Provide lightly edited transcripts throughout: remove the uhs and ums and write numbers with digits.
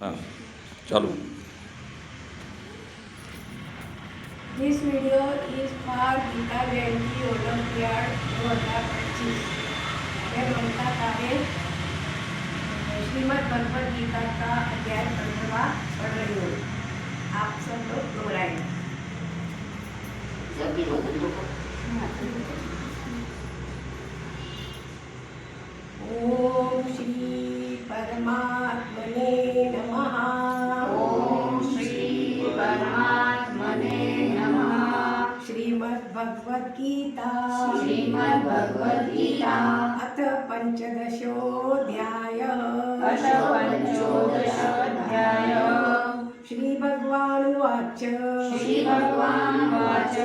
हाँ चालू। This video is for Gita Jayanti olympiad 2025। मैं ममता कारे श्रीमद् भगवद गीता का अध्याय 15वां पढ़ रही हूँ। आप सब लोग दोहराएं। ओम श्री परमात्मने नमः। ओम श्री परमात्मने नमः। श्रीमद् भगवद गीता श्रीमद् भगवद गीता अथ पंचदशोऽध्यायः। अथ पंचोदशोऽध्यायः। श्री भगवानुवाच श्री भगवानुवाच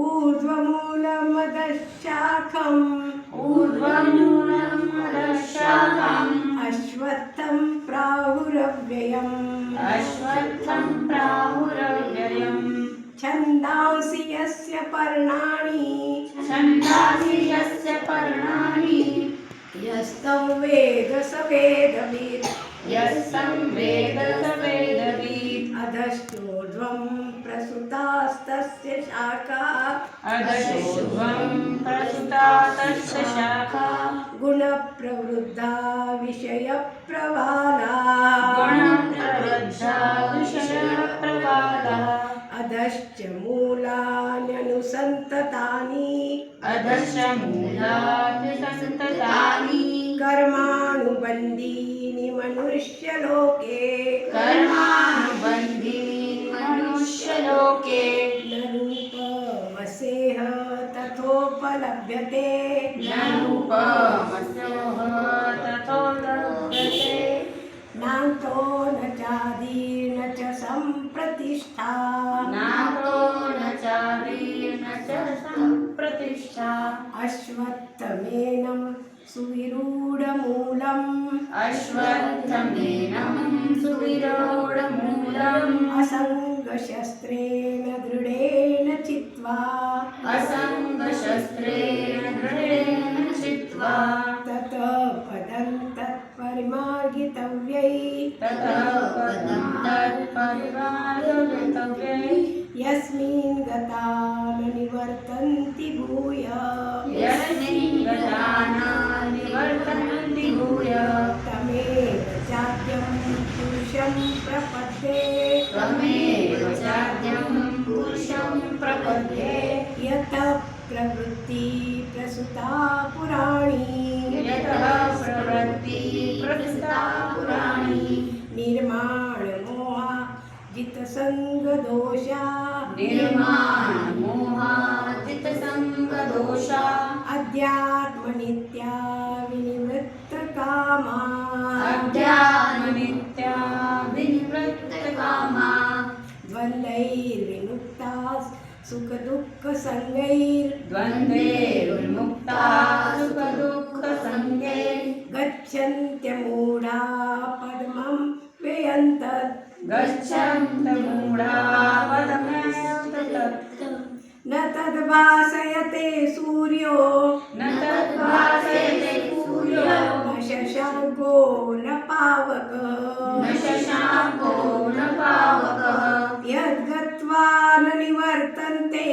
ऊर्ध्वमूलमदशाखम् ऊर्ध्वमूलमदशाखम् अश्वत्थं प्राहुरव्ययम् अश्वत्थं प्राहुरव्ययम् छन्दांसि यस्य पर्णानि छन्दांसि यस्य पर्णानि यस्तं वेद स वेदवित् यस्तं वेद स वेदवित् अधश्चोर्ध्वं प्रसुतास्तस्य शाखाः अधश्चोर्ध्वं प्रसुता तस्य शाखा गुणप्रवृद्धा विषयप्रवालाः गुणप्रवृद्धा विषयप्रवालः अधश्च मूलान्यनुसन्ततानि अधश्च मूलानि सन्ततानि कर्मानुबन्धीनि मनुष्यलोके कर्मानुबन्धीनि मनुष्यलोके न रूपमसेह तथोपलभ्यते न रूपमस्योः ततो लभ्यते नान्तो न चादीर्न च सम्प्रतिष्ठा नातो न चादीर्न च सम्प्रतिष्ठा अश्वत्थमेनं सुविरूढमूलम् अश्वत्थमेनं सुविरूढमूलम् असङ्गशस्त्रेण दृढेन चित्वा असङ्गशस्त्रेण दृढेन चित्वा ततः पदं तत्परिमार्गितव्यै ततः पदं तत्परिमार्गितव्यै यस्मिन् गता न निवर्तन्ति भूय यस्मिन् गता न निवर्तन्ति भूय तमेव चाद्यं पुरुषं प्रपद्ये त्वमेव चाद्यं पुरुषं प्रपद्ये यतः प्रवृत्ति प्रसुता पुराणी यतः प्रवृत्ति प्रसुता पुराणी निर्माणमोहा जितसङ्गदोषा निर्माणमोहाजितसङ्गदोषा अध्यात्मनित्या विनिवृत्तकामा अध्यात्मनित्या विनिवृत्तकामा द्वन्द्वैर्विमुक्ता सुखदुःखसङ्गैर् द्वन्द्वैर्विमुक्ता सुखदुःखसङ्गे गच्छन्त्यमूढा पद्मं व्ययन्तत् गच्छन्तमूढा पदमेतत् न तद्भासयते सूर्यो न तद्भासयते सूर्यो न शशाङ्को न पावकः न शशाङ्को न पावकः यद्गत्वा न निवर्तन्ते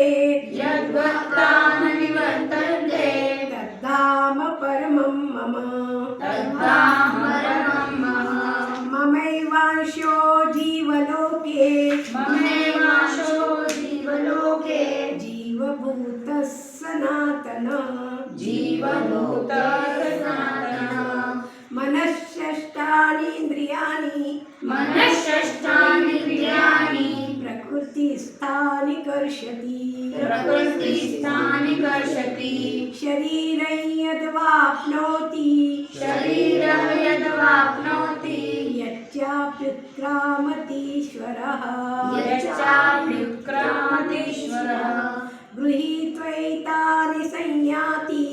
यद्गत्वा न निवर्तन्ते तद्धाम परमं मम तद्धाम परमं मम ममैवांशो जीवलोके ममेवांशो जीवलोके जीवभूतः सनातनः जीवभूतः सनातनः मनःषष्ठानीन्द्रियाणि मनःषष्ठानीन्द्रियाणि प्रकृतिस्थानि कर्षति प्रकृतिस्थानि कर्षति शरीरं यद्वाप्नोति शरीरं यद्वाप्नोति यच्चाप्युत्क्रामतीश्वरः यच्चाप्युत्क्रामतीश्वरः गृहीत्वैतानि संयाति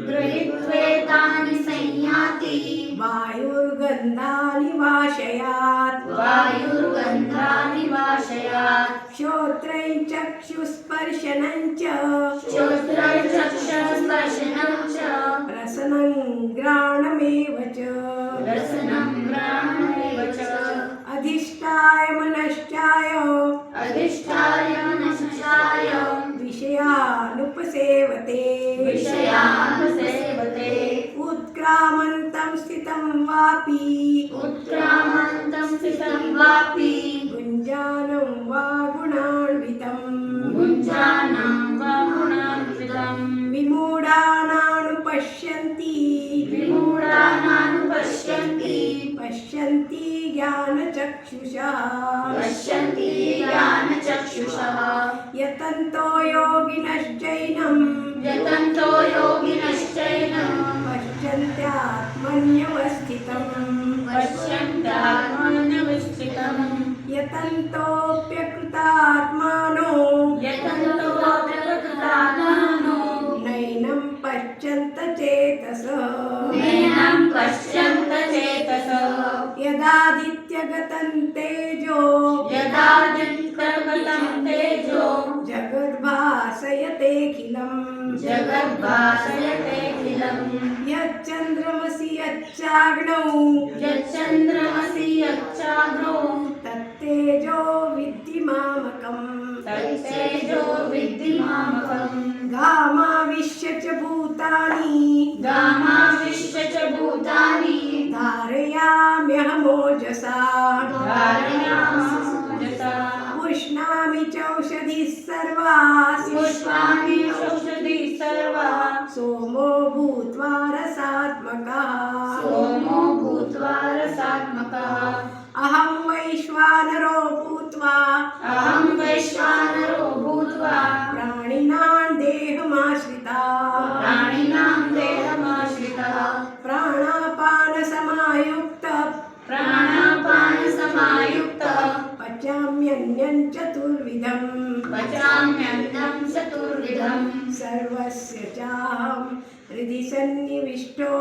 गृहीत्वेतानि संयाति वायुर्गन्धानि वाशयात् वायुर्गन्धानि वाशयात् श्रोत्रं चक्षुस्पर्शनं च श्रोत्रचक्षुस्पर्शनं च रसनं घ्राणमेव च रसनं घ्राणमेव च अधिष्ठाय मनश्चाय अधिष्ठाय मनश्चाय विषयानुपसेवते विषयानुसेवते उत्क्रामन्तं स्थितं वापि उत्क्रामन्तं स्थितं वापि भुञ्जानं वा गुणान्वितं भुञ्जानं वा गुणान्वितं विमूढानानुपश्यन्ति विमूढानानुपश्यन्ति पश्यन्ति ज्ञानचक्षुषः पश्यन्ति ज्ञानचक्षुषः यतन्तो योगिनश्चैनं यतन्तो योगिनश्चैनं पश्यन्त्यात्मन्यवस्थितम् पश्यन्त्यात्मन्यवस्थितं यतन्तोऽप्यकृतात्मानो यतन्तोऽप्यकृतात्मानो नैनं पश्यन्त चेतसः नैनं पश्यन्त चेतसः यदादित्यगतं तेजो यदादित्यगतं तेजो जगद्भासयतेऽखिलम् जगद्भासयतेऽखिलम् यच्चन्द्रमसि यच्चाग्नौ यच्चन्द्रमसि यच्चाग्नौ तत्तेजो विद्धि मामकम् तत्तेजो विद्धि मामकम् गामाविश्य च भूतानि गामाविश्य च भूतानि धारयाम्यहमोजसा धारयामोजसा पुष्णामि चौषधिः सर्वाः पुष्पाणि औषधिः सर्वाः सोमो भूत्वा रसात्मकः सोमो भूत्वा रसात्मकः अहं वैश्वानरो भूत्वा अहं वैश्वानरो भूत्वा प्राणिनां देहमाश्रिता प्राणिनां देहमाश्रितः प्राणापानसमायुक्तः पचाम्यन्नं चतुर्विधम् पचाम्यन्नं चतुर्विधम् सर्वस्य चाहं हृदि सन्निविष्टो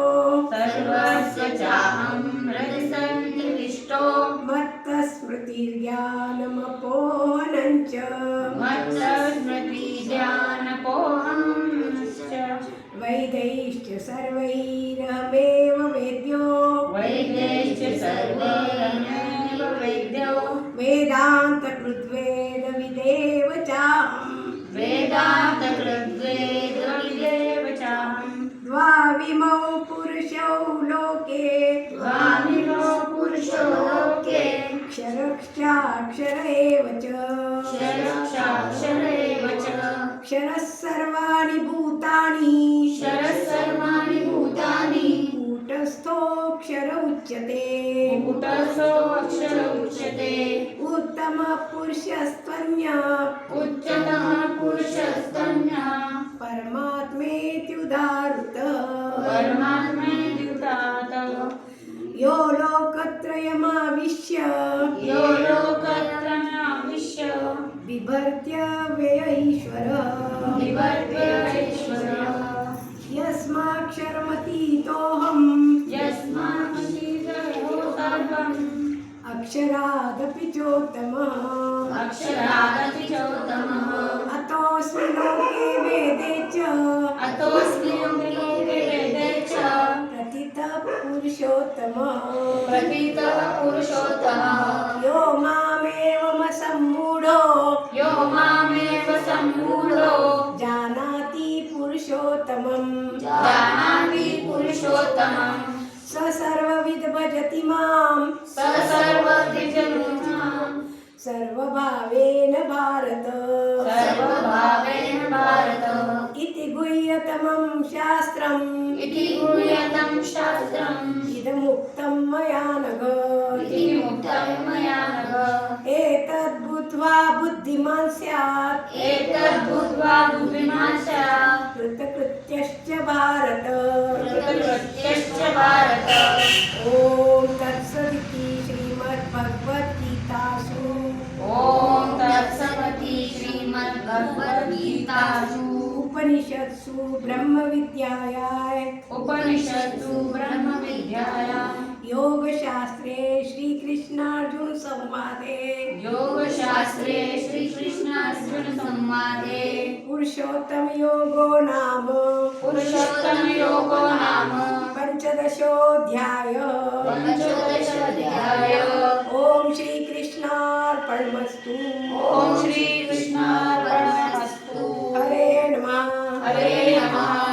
सर्वस्य चाहं हृदि सन्निविष्टो मत्तस्मृतिर्ज्ञानमपोहनं च मत्तस्मृतिज्ञानपोहं च वैदैश्च सर्वैरहमेव वेद्यो वैद्यैश्च सर्वैरहमेव वेद्यो वेदान्तकृद्वेदविदेव चाहम् वेदान्तकृद्वेदविदेव चाहम् द्वाविमौ पुरुषौ लोके द्वाविमो पुरुषो लोके क्षरश्चाक्षर एव च क्षरश्चाक्षर एव च क्षरः सर्वाणि भूतानि क्षरः सर्वाणि भूतानि कूटस्थोऽक्षर उच्यते कूटस्थोऽक्षर उच्यते उत्तमः पुरुषस्त्वन्यः उच्चतमः पुरुषस्तन्यः परमात्मेत्युदाहृतः परमात्मेत्युदाहृतः यो लोकत्रयमाविश्य यो लोकत्रयमाविश्य बिभर्त्य व्यय ईश्वरः बिभर्त्यईश्वरः यस्माक्षरमतीतोऽहम् यस्मादतीतो सर्वम् अक्षरादपि चोत्तमः अक्षरादपि चोत्तमः अतोऽस्मि लोके वेदे च अतोऽस्मि लोके वेदे च प्रतितः पुरुषोत्तमः प्रथितः पुरुषोत्तमः यो मामेवमसम्मूढो यो मामेव सम्मूढो जानाति पुरुषोत्तमम् जानाति पुरुषोत्तमम् स सर्वविद् भजति मां स सर्वविजमुनां सर्वभावेन भारत सर्वभावेन भारत इति गुह्यतमं शास्त्रम् इति गुह्यतं शास्त्रम् इदमुक्तं मया नघ इति मुक्तं मया नघ एतद्बुद्ध्वा बुद्धिमान् स्यात् एतद्बुद्ध्वा बुद्धिमान् स्यात् कृतकृत्यश्च भारत कृतकृत्यश्च भारत ॐ तत्सदिति श्रीमद्भगवद्गीतासु ॐ तत्सदिति श्रीमद्भगवद्गीतासु उपनिषत्सु ब्रह्मविद्यायां उपनिषत्सु ब्रह्मविद्यायां योगशास्त्रे श्रीकृष्णार्जुन संवादे योगशास्त्रे श्रीकृष्णार्जुन संवादे पुरुषोत्तम योगो नाम पुरुषोत्तम योगो नाम पंचदशोऽध्याय पंचदशोऽध्याय ओम श्रीकृष्णार्पणमस्तु ओम श्रीकृष्णार्पणमस्तु हरे नमः हरे नमः